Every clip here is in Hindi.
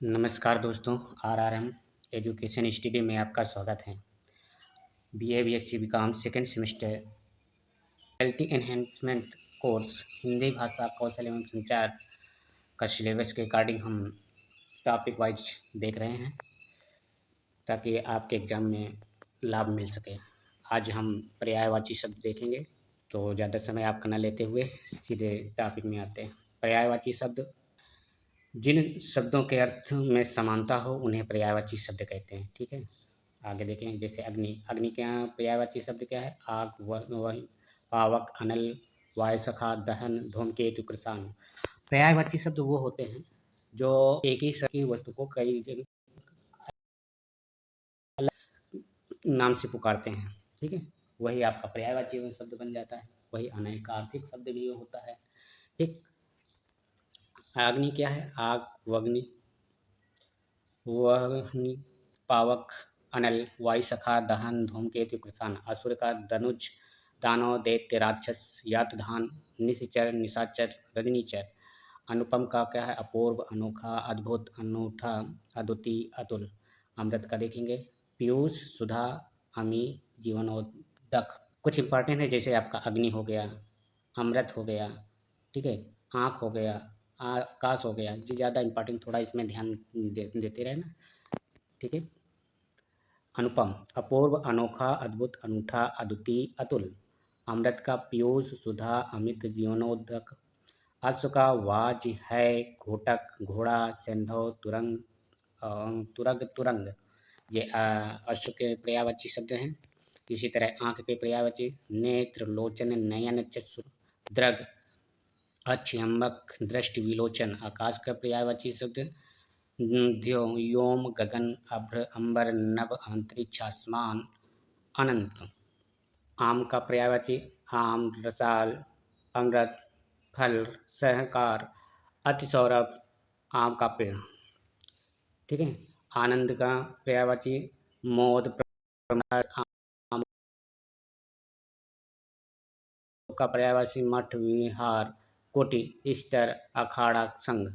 नमस्कार दोस्तों, आरआरएम एजुकेशन स्टडी में आपका स्वागत है। BA BSc BCom second semester LT enhancement course Hindi भाषा कौशल एवं संचार का सिलेबस के अकॉर्डिंग हम टॉपिक वाइज देख रहे हैं ताकि आपके एग्ज़ाम में लाभ मिल सके। आज हम पर्यायवाची शब्द देखेंगे, तो ज़्यादा समय आपका न लेते हुए सीधे टॉपिक में आते हैं। पर्यायवाची शब्द जिन शब्दों के अर्थ में समानता हो उन्हें पर्यायवाची शब्द कहते हैं। ठीक है, आगे देखें। जैसे अग्नि, अग्नि के यहाँ पर्यायवाची शब्द क्या है? आग, वही, पावक, अनल, वायु सखा, दहन, धूमकेतु, कृषाणु। पर्यायवाची शब्द वो होते हैं जो एक ही शब्द की वस्तु को कई नाम से पुकारते हैं। ठीक है, वही आपका पर्यायवाची शब्द बन जाता है। वही अनैकार्थिक शब्द भी होता है। ठीक, अग्नि क्या है? आग, वग्नि, वह्नि, पावक, अनल, वायुसखा, दहन, धूमकेतु, कृषाण। असुर का धनुज, दानव, दैत्य, राक्षस, यातधान, निशाचर, निशाचर, रजनीचर। अनुपम का क्या है? अपूर्व, अनोखा, अद्भुत, अनूठा, अद्वितीय, अतुल। अमृत का देखेंगे। पीयूष, सुधा, अमी, जीवनोदक। कुछ इंपॉर्टेंट है, जैसे आपका अग्नि हो गया, अमृत हो गया, ठीक है, आँख हो गया, आकाश हो गया। ये ज़्यादा इंपॉर्टेंट, थोड़ा इसमें ध्यान देते रहे ना। ठीक है। अनुपम, अपूर्व, अनोखा, अद्भुत, अनूठा, अद्वितीय, अतुल। अमृत का पीयूष, सुधा, अमित, जीवनोदक। अश्व का वाज है, घोटक, घोड़ा, सैंधव, तुरंग, तुरग, तुरंग। ये अश्व के पर्यायवाची शब्द हैं। इसी तरह आँख के पर्यायवाची नेत्र, लोचन, नयन, चक्षु, दृग, अक्षयम्बक, दृष्टि, विलोचन। आकाश का पर्यायवाची शब्द द्यो, व्योम, गगन, अभ्र, अंबर, नभ, अंतरिक्ष, आसमान, अनंत। आम का पर्यायवाची आम, रसाल, अमृत, फल, सहकार, अतिसौरभ, आम का पेड़। ठीक है। आनंद का पर्यायवाची मोद, प्रमोद, आम का पर्यायवाची मठ, विहार, कोटि, स्तर, अखाड़ा, संघ।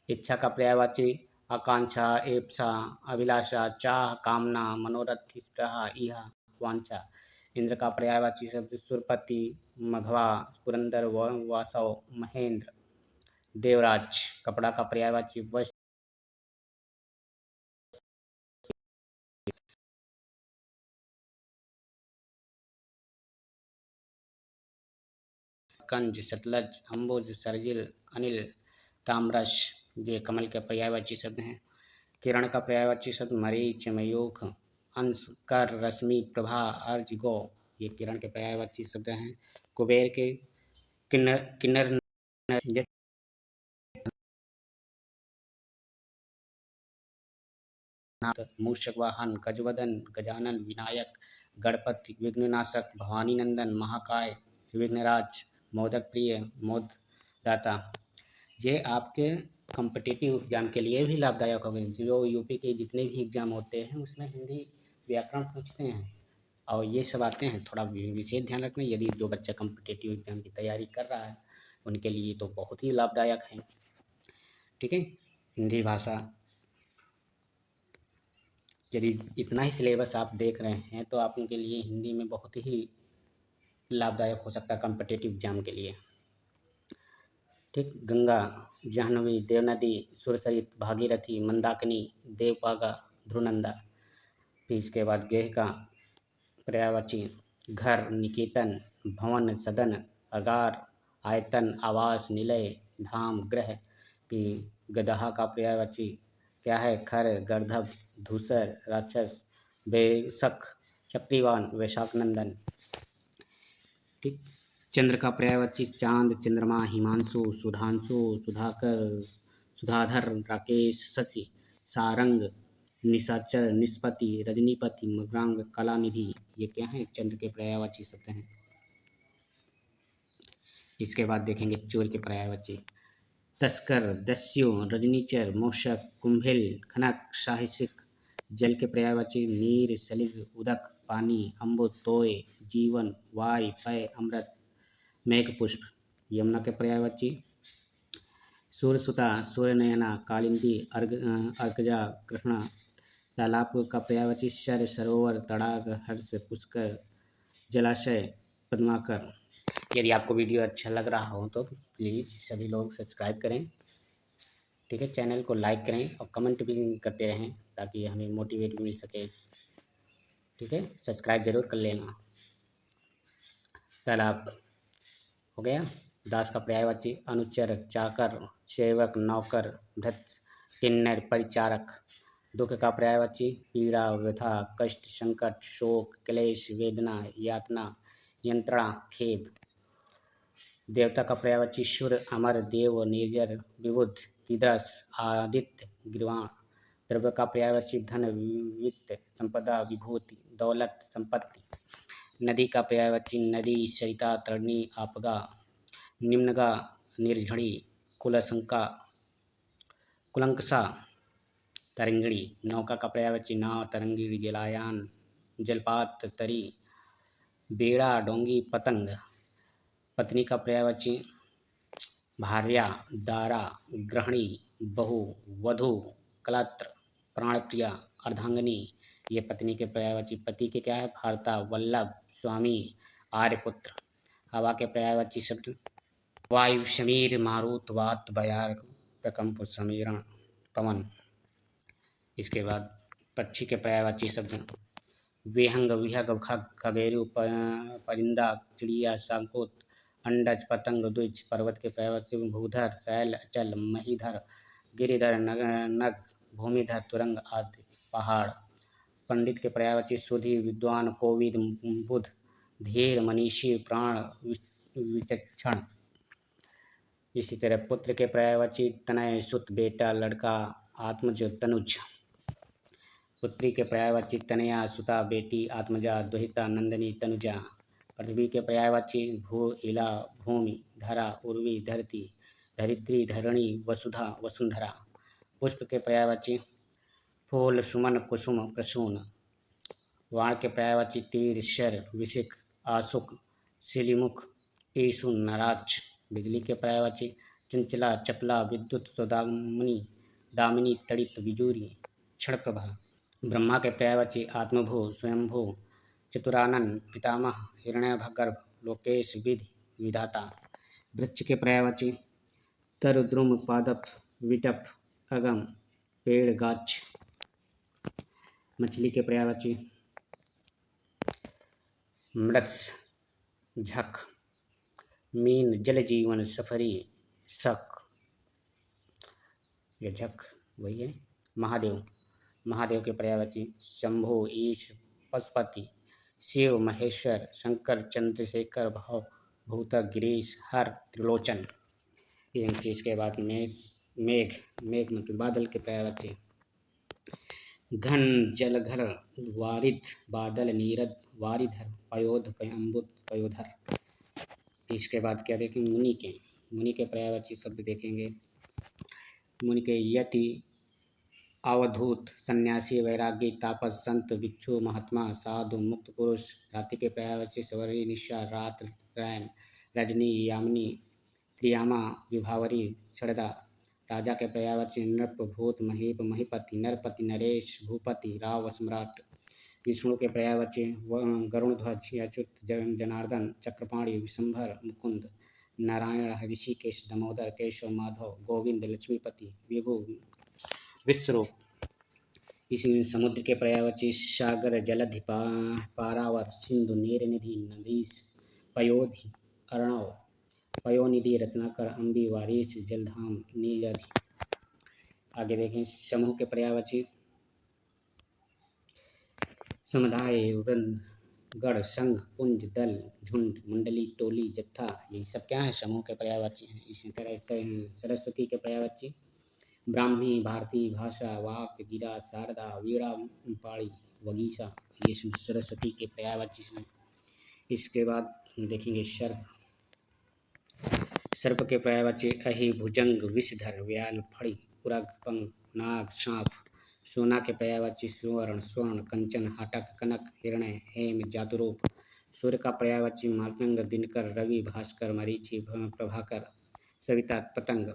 इच्छा का पर्यायवाची आकांक्षा, एप्सा, अभिलाषा, चाह, कामना, मनोरथ, स्पृहा, इहा, वांछा। इंद्र का पर्यायवाची शब्द सुरपति, मघवा, पुरंदर, वासव, महेंद्र, देवराज। कपड़ा का पर्यायवाची वस्त्र, कंज, सतलज, अम्बुज, सरजिल, अनिल, ताम्रश। ये कमल के पर्यायवाची शब्द हैं। किरण का पर्यायवाची शब्द मरीच, मयूख, अंश, कर, रश्मि, प्रभा, अर्ज, गो। ये किरण के पर्यायवाची शब्द हैं। कुबेर के किन्नर, किन्नर, मूषक वाहन, गजवदन, गजानन, विनायक, गणपति, विघ्ननाशक, भवानी नंदन, महाकाय, विघ्नराज, मोदक प्रिय, मोददाता। ये आपके कॉम्पिटिटिव एग्ज़ाम के लिए भी लाभदायक होंगे। जो यूपी के जितने भी एग्ज़ाम होते हैं उसमें हिंदी व्याकरण पूछते हैं और ये सब आते हैं। थोड़ा विशेष ध्यान रखना, यदि जो बच्चा कॉम्पिटिटिव एग्ज़ाम की तैयारी कर रहा है उनके लिए तो बहुत ही लाभदायक है। ठीक है, हिंदी भाषा। यदि इतना ही सिलेबस आप देख रहे हैं तो आप उनके लिए हिंदी में बहुत ही लाभदायक हो सकता है कॉम्पिटिटिव एग्ज़ाम के लिए। ठीक, गंगा, जाह्नवी, देवनदी, सुरसरित, भागीरथी, मंदाकिनी, देवपागा, ध्रुनंदा। फिर इसके बाद गेह का पर्यायवाची घर, निकेतन, भवन, सदन, अगार, आयतन, आवास, निलय, धाम, ग्रह। फिर गदहा का पर्यायवाची क्या है? खर, गर्दभ, धूसर, राक्षस, बेशक, चक्रीवान, वैशाख नंदन। ठीक, चंद्र का पर्यायवाची चांद, चंद्रमा, हिमांशु, सुधांशु, सुधाकर, सुधाधर, राकेश, शशि, सारंग, निशाचर, निष्पति, रजनीपति, मृगांक, कलानिधि। ये क्या है? चंद्र के पर्यायवाची शब्द हैं। इसके बाद देखेंगे चोर के पर्यायवाची तस्कर, दस्यु, रजनीचर, मूषक, कुंभिल, खनक, साहसिक। जल के पर्यायवाची नीर, सलिल, उदक, पानी, अम्बुद, तोय, जीवन, वाय, पय, अमृत, मेघपुष्प। यमुना के पर्यायवाची सूर्यसुता, सूर्यनयना, कालिंदी, अर्कजा, कृष्णा। तालाब का पर्यायवाची शर, सरोवर, तड़ाग, हर्ष, पुष्कर, जलाशय, पद्माकर। यदि आपको वीडियो अच्छा लग रहा हो तो प्लीज़ सभी लोग सब्सक्राइब करें, ठीक है। चैनल को लाइक करें और कमेंट भी करते रहें ताकि हमें मोटिवेट मिल सके, ठीक है। सब्सक्राइब जरूर कर लेना। तालाब हो गया। दास का पर्यायवाची अनुचर, चाकर, सेवक, नौकर, भृत्य, किन्नर, परिचारक। दुख का पर्यायवाची पीड़ा, व्यथा, कष्ट, संकट, शोक, क्लेश, वेदना, यातना, यंत्रणा, खेद। देवता का पर्यायवाची शूर, अमर, देव, निर्जर, विबुध, तिद्रस, आदित्य, गिरवाण। द्रव्य का पर्यायवाची धन, वित्त, संपदा, विभूति, दौलत, संपत्ति। नदी का पर्यायवाची नदी, सरिता, तरणी, आपगा, निम्नगा, निर्झड़ी, कुलशंका, कुलंकसा, तरंगिणी। नौका का पर्यायवाची नाव, तरंगिणी, जलायान, जलपात, तरी, बेड़ा, डोंगी, पतंग। पत्नी का पर्यायवाची भार्या, दारा, गृहिणी, बहू, वधू, कलत्र, प्राणप्रिया, अर्धांगिनी। ये पत्नी के पर्यायवाची। पति के क्या है? भर्ता, वल्लभ, स्वामी, आर्यपुत्र। हवा के पर्यायवाची शब्द वायु, शमीर, मारुत, वात, बयार, प्रकंप, समीरण, पवन। इसके बाद पक्षी के पर्यायवाची शब्द विहंग, विहग, खग, खगेरु, परिंदा, चिड़िया, शांकुत, अंडज, पतंग, द्विज। पर्वत के पर्यायवाची भूधर, शैल, अचल, महीधर, गिरिधर, नग, भूमिधर, तुरंग आदि पहाड़। पंडित के पर्यायवाची सुधि, विद्वान, कोविद, बुध, धीर, मनीषी, प्राण, विचक्षण। इसी तरह पुत्र के पर्यायवाची तनय, सुत, बेटा, लड़का, आत्मज, तनुज। पुत्री के पर्यायवाची तनया, सुता, बेटी, आत्मजा, दुहिता, नंदिनी, तनुजा। पृथ्वी के पर्यायवाची भू, इला, भूमि, धरा, उर्वी, धरती, धरित्री, धरणी, वसुधा, वसुंधरा। पुष्प के पर्यायवाची फूल, सुमन, कुसुम, प्रसून। वाण के पर्यायवाची तीर, शर, विशिक, आसुक, शिलीमुख, ईसु, नराच। बिजली के पर्यायवाची चंचला, चपला, विद्युत, सौदामिनी, दामिनी, तड़ित, बिजूरी, क्षणप्रभा। ब्रह्मा के पर्यायवाची आत्मभू, स्वयंभू, चतुरानन, पितामह, हिरण्यगर्भ, लोकेश, विधि, विधाता। वृक्ष के पर्यायवाची तर, द्रुम, पादप, विटप, अगम, पेड़, गाछ। मछली के पर्यायवाची मृत्स, झक, मीन, जल जीवन, सफरी, शक। ये झक वही है। महादेव, महादेव के पर्यायवाची शंभु, ईश, पशुपति, शिव, महेश्वर, शंकर, चंद्रशेखर, भव, भूत, गिरीश, हर, त्रिलोचन। इसके बाद मेघ, मेघ मतलब बादल के पर्यायवाची घन, जलघर, वारिध, बादल, नीरद, वारिधर, पयोध, पयंबुत, पयोधर। इसके बाद क्या देखेंगे? मुनि के, मुनि के पर्यायवाची शब्द देखेंगे। मुनि के यति, अवधूत, सन्यासी, वैरागी, तापस, संत, भिक्षु, महात्मा, साधु, मुक्त पुरुष। रात्रि के पर्यायवाची सवरी, निशा, रात्र, रैन, रजनी, यामिनी, त्रियामा, विभावरी, क्षणदा। राजा के पर्यायवाची नृप, भूत, महीप, महीपति, नरपति, नरेश, भूपति, राव, सम्राट। विष्णु के पर्यायवाची गरुणध्वज, अच्युत, जनार्दन, चक्रपाणि, विशंभर, मुकुंद, नारायण, ऋषिकेश, दामोदर, केशव, माधव, गोविंद, लक्ष्मीपति, विभु, विश्वरूप। इसी समुद्र के पर्यायवाची सागर, जलधि, पारावर, सिंधु, नीरनिधि, नदीश, पयोधि, अर्णव, पयोनिधि, रत्नाकर, अम्बी, वारिश, जलधाम, नीलधि। आगे देखें समूह के पर्यायवाची समुदाय, वृंद, गण, संघ, पुंज, दल, झुंड, मंडली, टोली, जत्था। ये सब क्या है? समूह के पर्यायवाची हैं। इसी तरह से सरस्वती के पर्यायवाची ब्राह्मी, भारती, भाषा, वाक, गिरा, शारदा, वीणा, पाड़ी, वगीसा। ये सरस्वती के पर्यायवाची हैं। इसके बाद देखेंगे सर्प, सर्प के पर्यायवाची अहि, भुजंग, विषधर, व्याल, फड़ी, उरग, पंग, नाग, सांप। सोना के पर्यायवाची सुवर्ण, स्वर्ण, कंचन, हाटक, कनक, हिरण्य, हेम, जातुरूप। सूर्य का पर्यायवाची मातंग, दिनकर, रवि, भास्कर, मरीचि, प्रभाकर, सविता, पतंग।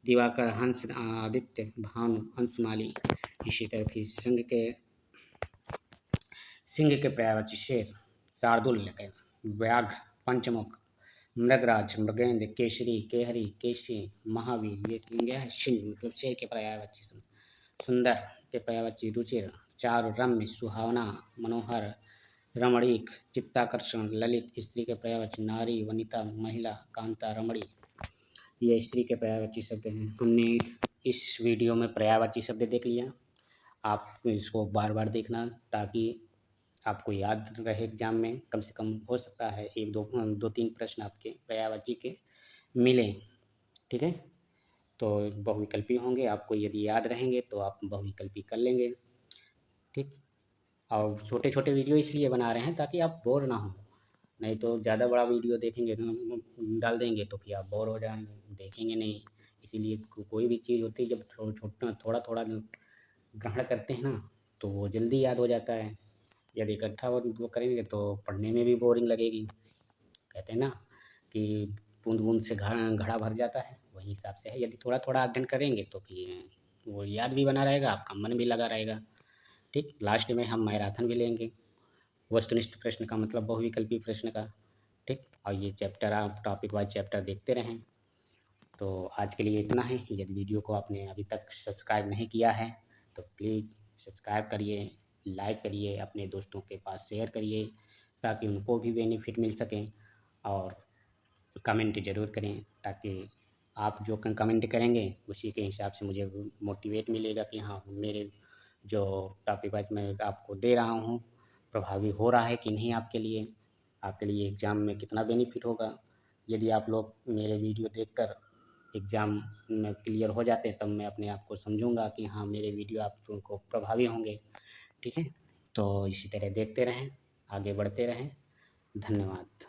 दिवाकर, हंस, आदित्य, भानु, अंशुमाली। इसी तरह फिर सिंह के पर्यायवाची शेर, शार्दुल, व्याघ्र, पंचमुख, मृगराज, मृगेंद्र, केसरी, केहरी, केशी, महावीर। ये है सिंह मतलब शेर के पर्यायवाची शब्द। सुंदर के पर्यायवाची रुचिर, चारु, रम्य, सुहावना, मनोहर, रमणीक, चित्ताकर्षण, ललित। स्त्री के पर्यायवाची नारी, वनिता, महिला, कांता, रमणी। ये स्त्री के पर्यायवाची शब्द हैं। हमने इस वीडियो में पर्यायवाची शब्द देख लिया। आप इसको बार बार देखना ताकि आपको याद रहे एग्जाम में। कम से कम हो सकता है एक दो तीन प्रश्न आपके पर्यायवाची के मिलें। ठीक है, तो बहुविकल्पी होंगे, आपको यदि याद रहेंगे तो आप बहुविकल्पी कर लेंगे। ठीक, और छोटे छोटे वीडियो इसलिए बना रहे हैं ताकि आप बोर ना हो। नहीं तो ज़्यादा बड़ा वीडियो देखेंगे डाल देंगे तो फिर आप बोर हो जाएंगे, देखेंगे नहीं। इसीलिए कोई भी चीज़ होती है जब थोड़ा थोड़ा ग्रहण करते हैं ना तो वो जल्दी याद हो जाता है। यदि इकट्ठा वो करेंगे तो पढ़ने में भी बोरिंग लगेगी। कहते हैं ना कि बूंद बूंद से घड़ा भर जाता है, वही हिसाब से है। यदि थोड़ा थोड़ा अध्ययन करेंगे तो फिर वो याद भी बना रहेगा, आपका मन भी लगा रहेगा। ठीक, लास्ट में हम मैराथन भी लेंगे, वस्तुनिष्ठ प्रश्न का मतलब बहुविकल्पी प्रश्न का। ठीक, और ये चैप्टर आप टॉपिक वाइज चैप्टर देखते रहें। तो आज के लिए इतना है। यदि वीडियो को आपने अभी तक सब्सक्राइब नहीं किया है तो प्लीज़ सब्सक्राइब करिए, लाइक करिए, अपने दोस्तों के पास शेयर करिए ताकि उनको भी बेनिफिट मिल सकें। और कमेंट ज़रूर करें ताकि आप जो कमेंट करेंगे उसी के हिसाब से मुझे मोटिवेट मिलेगा कि हाँ मेरे जो टॉपिक वाइज मैं आपको दे रहा हूँ प्रभावी हो रहा है कि नहीं आपके लिए एग्ज़ाम में कितना बेनिफिट होगा। यदि आप लोग मेरे वीडियो देखकर एग्ज़ाम में क्लियर हो जाते तब मैं अपने आप को समझूंगा कि हाँ मेरे वीडियो आपको प्रभावी होंगे। ठीक है, तो इसी तरह देखते रहें, आगे बढ़ते रहें। धन्यवाद।